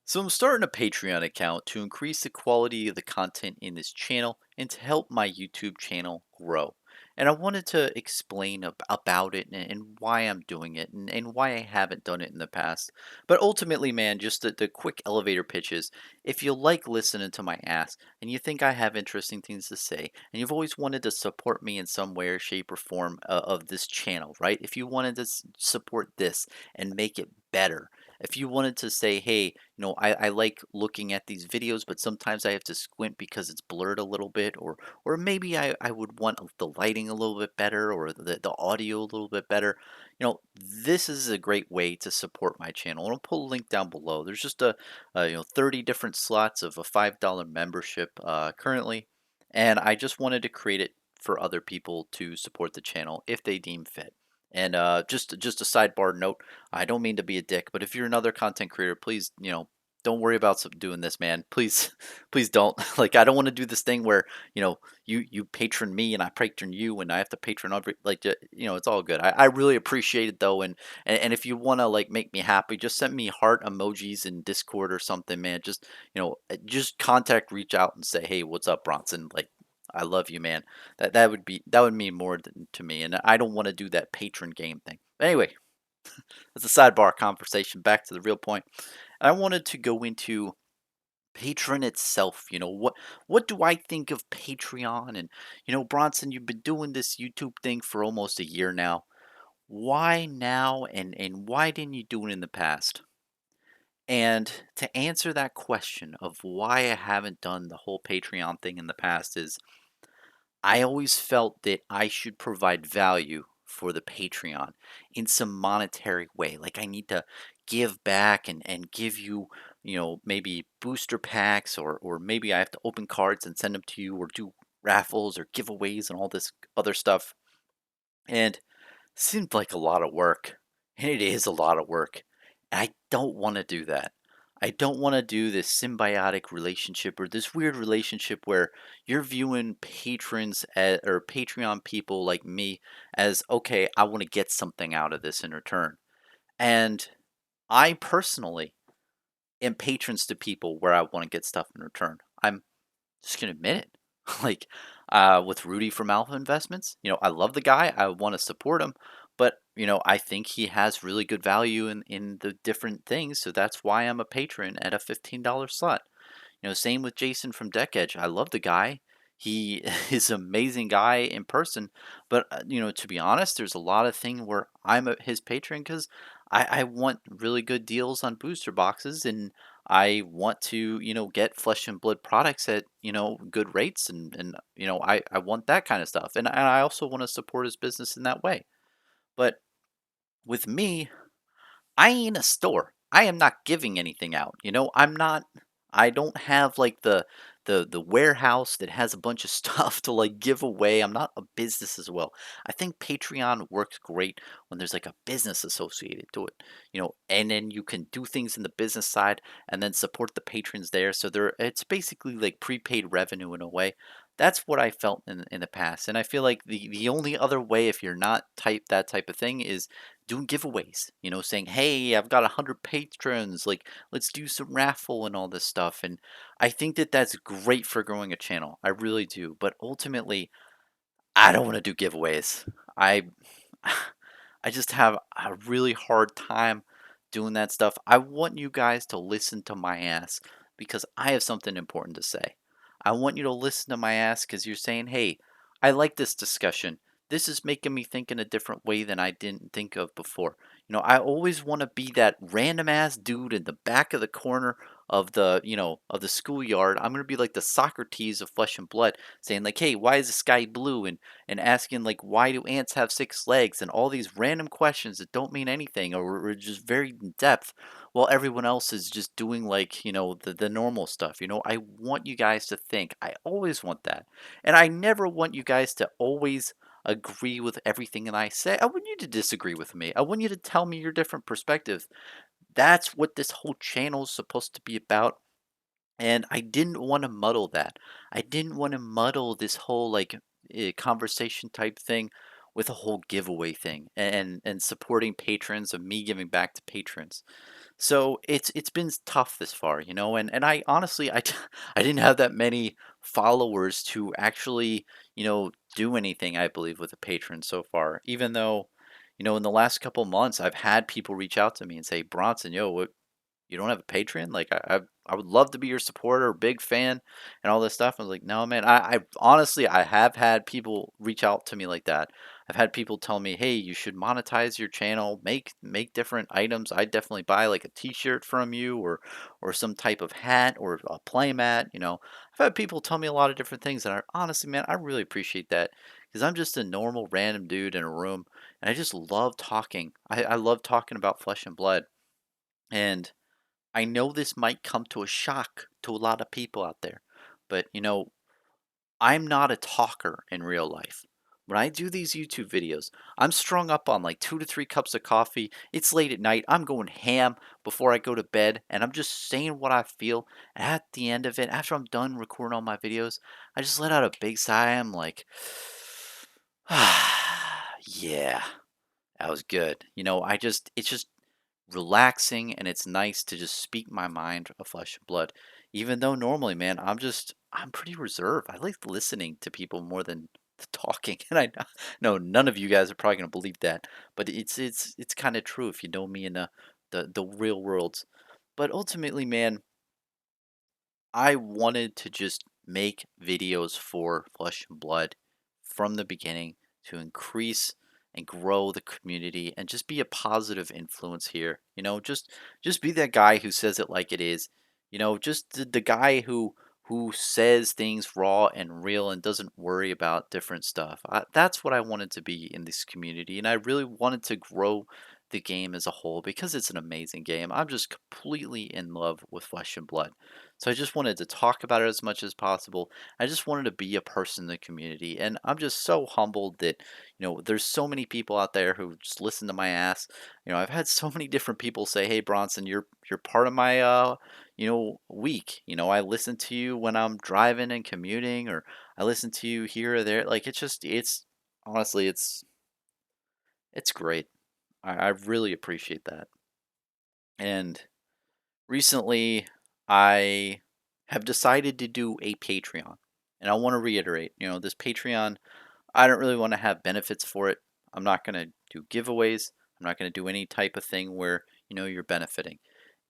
So I'm starting a Patreon account to increase the quality of the content in this channel and to help my YouTube channel grow. And I wanted to explain about it and why I'm doing it and why I haven't done it in the past. But ultimately, man, just the quick elevator pitches. If you like listening to my ass and you think I have interesting things to say, and you've always wanted to support me in some way or shape or form of this channel, right? If you wanted to support this and make it better, if you wanted to say, hey, I like looking at these videos, but sometimes I have to squint because it's blurred a little bit, or maybe I would want the lighting a little bit better or the audio a little bit better. This is a great way to support my channel. And I'll put a link down below. There's just 30 different slots of a $5 membership currently, and I just wanted to create it for other people to support the channel if they deem fit. And just a sidebar note, I don't mean to be a dick, but if you're another content creator, please, don't worry about doing this, man. Please, please don't. Like, I don't want to do this thing where, you patron me and I patron you and I have to patron every, like, it's all good. I really appreciate it though. And if you want to like make me happy, just send me heart emojis in Discord or something, man. Just contact, reach out and say, hey, what's up, Bronson? Like, I love you, man. That would mean more to me. And I don't want to do that patron game thing. Anyway, it's a sidebar conversation. Back to the real point. I wanted to go into Patreon itself. What do I think of Patreon? And Bronson, you've been doing this YouTube thing for almost a year now. Why now? And why didn't you do it in the past? And to answer that question of why I haven't done the whole Patreon thing in the past is I always felt that I should provide value for the Patreon in some monetary way. Like I need to give back and give you, maybe booster packs or maybe I have to open cards and send them to you or do raffles or giveaways and all this other stuff. And seemed like a lot of work, and it is a lot of work. I don't want to do that. I don't want to do this symbiotic relationship or this weird relationship where you're viewing patrons or Patreon people like me as okay, I want to get something out of this in return. And I personally am patrons to people where I want to get stuff in return. I'm just gonna admit it. Like with Rudy from Alpha Investments, I love the guy. I want to support him, but I think he has really good value in the different things. So that's why I'm a patron at a $15 slot. Same with Jason from Deck Edge. I love the guy. He is an amazing guy in person, but to be honest, there's a lot of thing where his patron because I want really good deals on booster boxes and I want to get flesh and blood products at good rates and I want that kind of stuff and I also want to support his business in that way. But with me, I ain't a store. I am not giving anything out. I'm not. I don't have like the warehouse that has a bunch of stuff to like give away. I'm not a business as well. I think Patreon works great when there's like a business associated to it. And then you can do things in the business side and then support the patrons there. So it's basically like prepaid revenue in a way. That's what I felt in the past, and I feel like the only other way if you're not that type of thing is doing giveaways, saying, "Hey, I've got 100 patrons, like let's do some raffle and all this stuff." And I think that that's great for growing a channel. I really do. But ultimately, I don't want to do giveaways. I I just have a really hard time doing that stuff. I want you guys to listen to my ass because I have something important to say. I want you to listen to my ass because you're saying, hey, I like this discussion. This is making me think in a different way than I didn't think of before. I always want to be that random ass dude in the back of the corner of the schoolyard. I'm going to be like the Socrates of Flesh and Blood saying like, hey, why is the sky blue? And asking like why do ants have six legs and all these random questions that don't mean anything or just very in depth while everyone else is just doing like the normal stuff. I want you guys to think. I always want that, and I never want you guys to always agree with everything that I say. I want you to disagree with me. I want you to tell me your different perspectives. That's what this whole channel is supposed to be about, and I didn't want to muddle that. I didn't want to muddle this whole like conversation type thing with a whole giveaway thing and supporting patrons of me giving back to patrons. So it's been tough this far, and I honestly I didn't have that many followers to actually, do anything, I believe, with a patron so far. Even though, in the last couple months I've had people reach out to me and say, Bronson, yo, what, you don't have a Patreon? Like I would love to be your supporter, big fan, and all this stuff. I was like, no, man. I honestly I have had people reach out to me like that. I've had people tell me, hey, you should monetize your channel, make different items. I'd definitely buy like a T-shirt from you, or some type of hat or a play mat. I've had people tell me a lot of different things, and honestly, man, I really appreciate that because I'm just a normal random dude in a room, and I just love talking. I love talking about flesh and blood. And I know this might come to a shock to a lot of people out there, but I'm not a talker in real life. When I do these YouTube videos, I'm strung up on like 2 to 3 cups of coffee. It's late at night. I'm going ham before I go to bed, and I'm just saying what I feel. And at the end of it, after I'm done recording all my videos, I just let out a big sigh. I'm like, yeah, that was good. It's just relaxing, and it's nice to just speak my mind of flesh and blood. Even though normally, man, I'm pretty reserved. I like listening to people more than talking. And I know none of you guys are probably gonna believe that, but it's kind of true if you know me in the real world. But ultimately, man, I wanted to just make videos for Flesh and Blood from the beginning to increase and grow the community and just be a positive influence here. Just be that guy who says it like it is. Just the guy who says things raw and real and doesn't worry about different stuff. That's what I wanted to be in this community, and I really wanted to grow the game as a whole because it's an amazing game. I'm just completely in love with Flesh and Blood. So I just wanted to talk about it as much as possible. I just wanted to be a person in the community. And I'm just so humbled that, there's so many people out there who just listen to my ass. I've had so many different people say, "Hey Bronson, you're part of my week. I listen to you when I'm driving and commuting, or I listen to you here or there." Like it's honestly it's great. I really appreciate that. And recently, I have decided to do a Patreon. And I want to reiterate, this Patreon, I don't really want to have benefits for it. I'm not going to do giveaways. I'm not going to do any type of thing where, you're benefiting.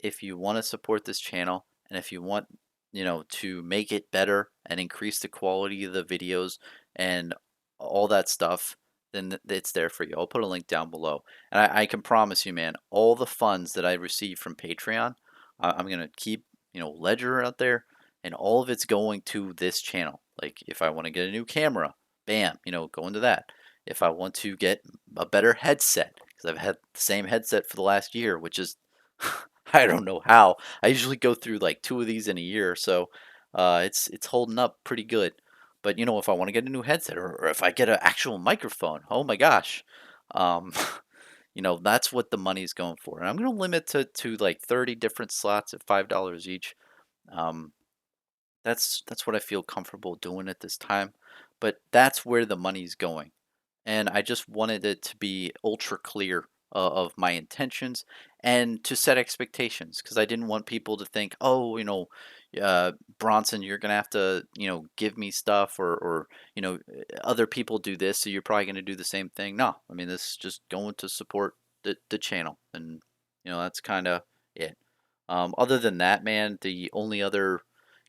If you want to support this channel and if you want, to make it better and increase the quality of the videos and all that stuff, then it's there for you. I'll put a link down below. And I can promise you, man, all the funds that I receive from Patreon, I'm going to keep, Ledger out there, and all of it's going to this channel. Like if I want to get a new camera, bam, go into that. If I want to get a better headset, because I've had the same headset for the last year, which is, I don't know how. I usually go through like 2 of these in a year, so it's holding up pretty good. But if I want to get a new headset, or if I get an actual microphone, oh my gosh, um, that's what the money's going for. And I'm going to limit to like 30 different slots at $5 each. Um, that's what I feel comfortable doing at this time. But that's where the money's going. And I just wanted it to be ultra clear of my intentions and to set expectations because I didn't want people to think, oh, Bronson, you're gonna have to, give me stuff, or other people do this, so you're probably gonna do the same thing. No, I mean, this is just going to support the channel, and that's kind of it. Other than that, man, the only other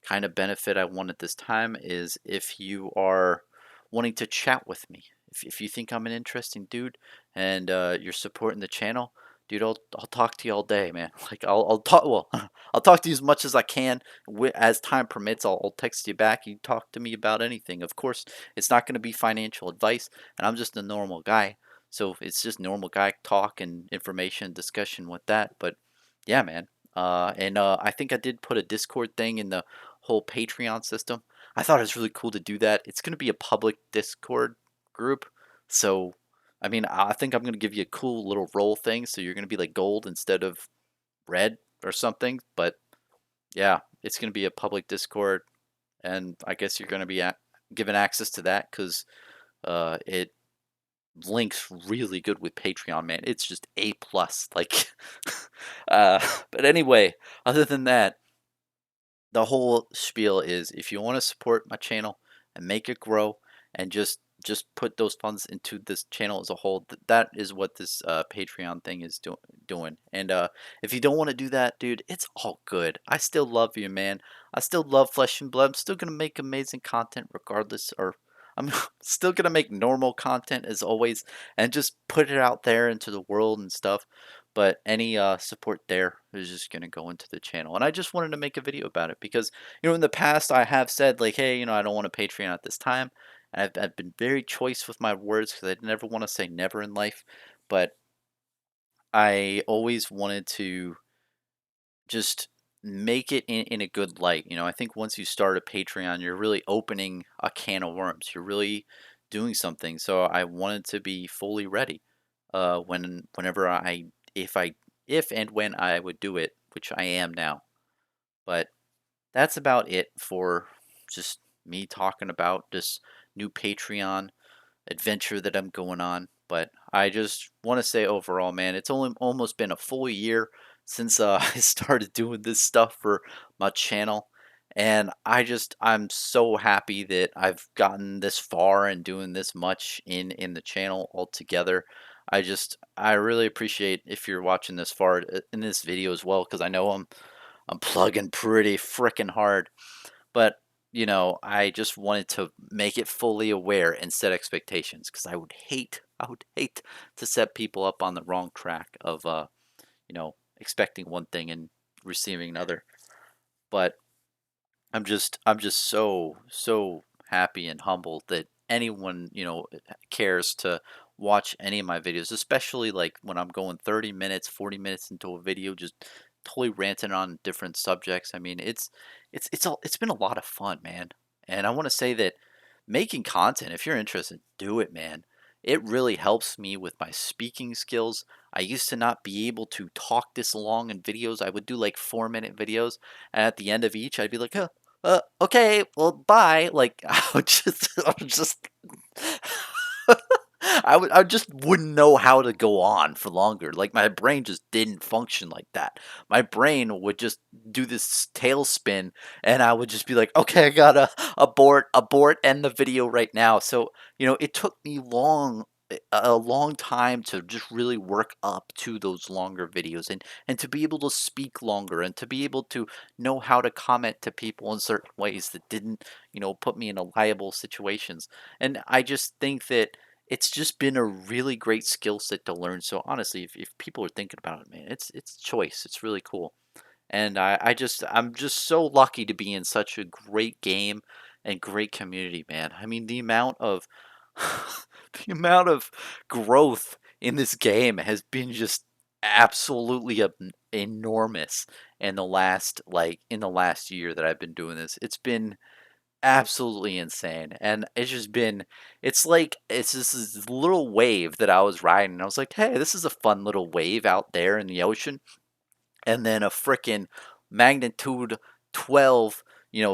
kind of benefit I want at this time is if you are wanting to chat with me. If you think I'm an interesting dude and you're supporting the channel, dude, I'll talk to you all day, man. Like I'll talk. Well, I'll talk to you as much as I can. As time permits, I'll text you back. You talk to me about anything. Of course, it's not going to be financial advice, and I'm just a normal guy. So it's just normal guy talk and information discussion with that. But yeah, man. And I think I did put a Discord thing in the whole Patreon system. I thought it was really cool to do that. It's going to be a public Discord group. So, I mean, I think I'm going to give you a cool little role thing. So you're going to be like gold instead of red or something. But yeah, it's going to be a public Discord. And I guess you're going to be given access to that because it links really good with Patreon, man. It's just A plus. Like, uh, but anyway, other than that, the whole spiel is if you want to support my channel and make it grow and just put those funds into this channel as a whole, that is what this Patreon thing is doing. And if you don't want to do that, dude, it's all good. I still love you, man. I still love Flesh and Blood. I'm still gonna make amazing content regardless, or I'm still gonna make normal content as always and just put it out there into the world and stuff. But any support there is just going to go into the channel. And I just wanted to make a video about it because, in the past I have said like, hey, I don't want a Patreon at this time. I've been very choice with my words because I never want to say never in life. But I always wanted to just make it in a good light. I think once you start a Patreon, you're really opening a can of worms. You're really doing something. So I wanted to be fully ready whenever if I if and when I would do it, which I am now. But that's about it for just me talking about this new Patreon adventure that I'm going on. But I just want to say overall, man, it's only almost been a full year since I started doing this stuff for my channel. And I'm so happy that I've gotten this far and doing this much in the channel altogether. I really appreciate if you're watching this far in this video as well, because I know I'm plugging pretty freaking hard. But, I just wanted to make it fully aware and set expectations because I would hate to set people up on the wrong track of, expecting one thing and receiving another. But I'm just so happy and humbled that anyone, cares to watch any of my videos, especially like when I'm going 30 minutes, 40 minutes into a video, just totally ranting on different subjects. I mean, it's been a lot of fun, man. And I want to say that making content, if you're interested, do it, man. It really helps me with my speaking skills. I used to not be able to talk this long in videos. I would do like 4-minute videos, and at the end of each, I'd be like, huh, okay, well, bye. Like, I would just I just wouldn't know how to go on for longer. Like, my brain just didn't function like that. My brain would just do this tailspin, and I would just be like, okay, I gotta abort, end the video right now. So, it took me a long time to just really work up to those longer videos and to be able to speak longer and to be able to know how to comment to people in certain ways that didn't, put me in liable situations. And I just think that it's just been a really great skill set to learn. So honestly, if people are thinking about it, man, it's choice. It's really cool. And I'm just so lucky to be in such a great game and great community, man. I mean, the amount of the amount of growth in this game has been just absolutely enormous in the last year that I've been doing this. It's been absolutely insane. And it's like it's just this little wave that I was riding. And I was like, hey, this is a fun little wave out there in the ocean. And then a freaking magnitude 12,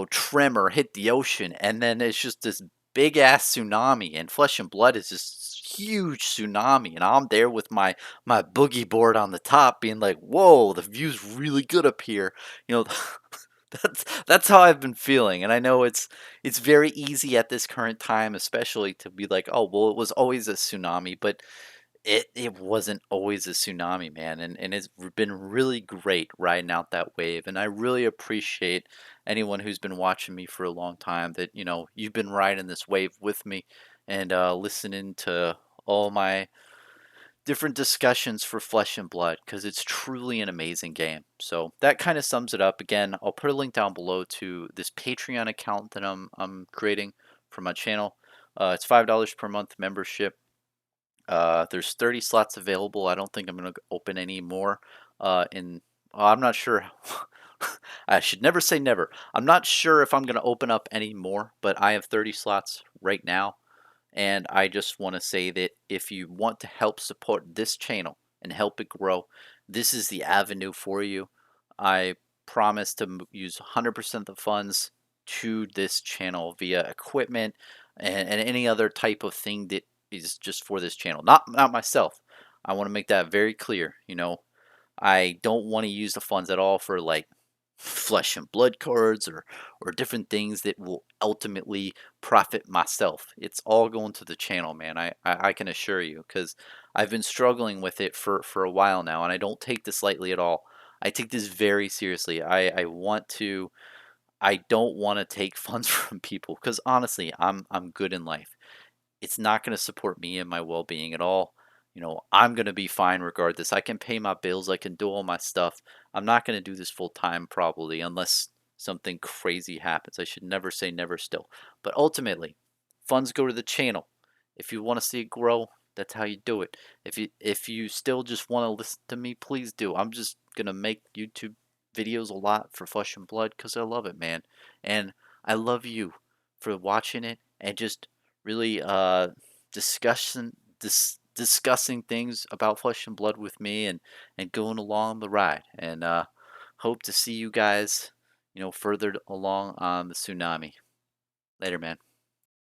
tremor hit the ocean. And then it's just this big ass tsunami. And Flesh and Blood is this huge tsunami. And I'm there with my boogie board on the top being like, whoa, the view's really good up here. You know, that's how I've been feeling, and I know it's very easy at this current time, especially to be like, oh well, it was always a tsunami, but it wasn't always a tsunami, man, and it's been really great riding out that wave, and I really appreciate anyone who's been watching me for a long time that you've been riding this wave with me and listening to all my different discussions for Flesh and Blood because it's truly an amazing game. So that kind of sums it up. Again, I'll put a link down below to this Patreon account that I'm creating for my channel. It's $5 per month membership. There's 30 slots available. I don't think I'm gonna open any more. I'm not sure. I should never say never. I'm not sure if I'm gonna open up any more, but I have 30 slots right now. And I just want to say that if you want to help support this channel and help it grow, this is the avenue for you. I promise to use 100% of the funds to this channel via equipment and any other type of thing that is just for this channel, not myself. I want to make that very clear. I don't want to use the funds at all for like flesh and blood cards or different things that will ultimately profit myself. It's all going to the channel, man. I can assure you, because I've been struggling with it for a while now, and I don't take this lightly at all. I take this very seriously. I don't want to take funds from people, because honestly, I'm good in life. It's not going to support me and my well-being at all. I'm going to be fine regardless. I can pay my bills, I can do all my stuff. I'm not going to do this full time probably, unless something crazy happens. I should never say never still. But ultimately, funds go to the channel. If you want to see it grow, that's how you do it. If you still just want to listen to me, please do. I'm just going to make YouTube videos a lot for Flesh and Blood cuz I love it, man. And I love you for watching it and just really discussing things about Flesh and Blood with me, and going along the ride, and hope to see you guys further along on the tsunami. Later, man.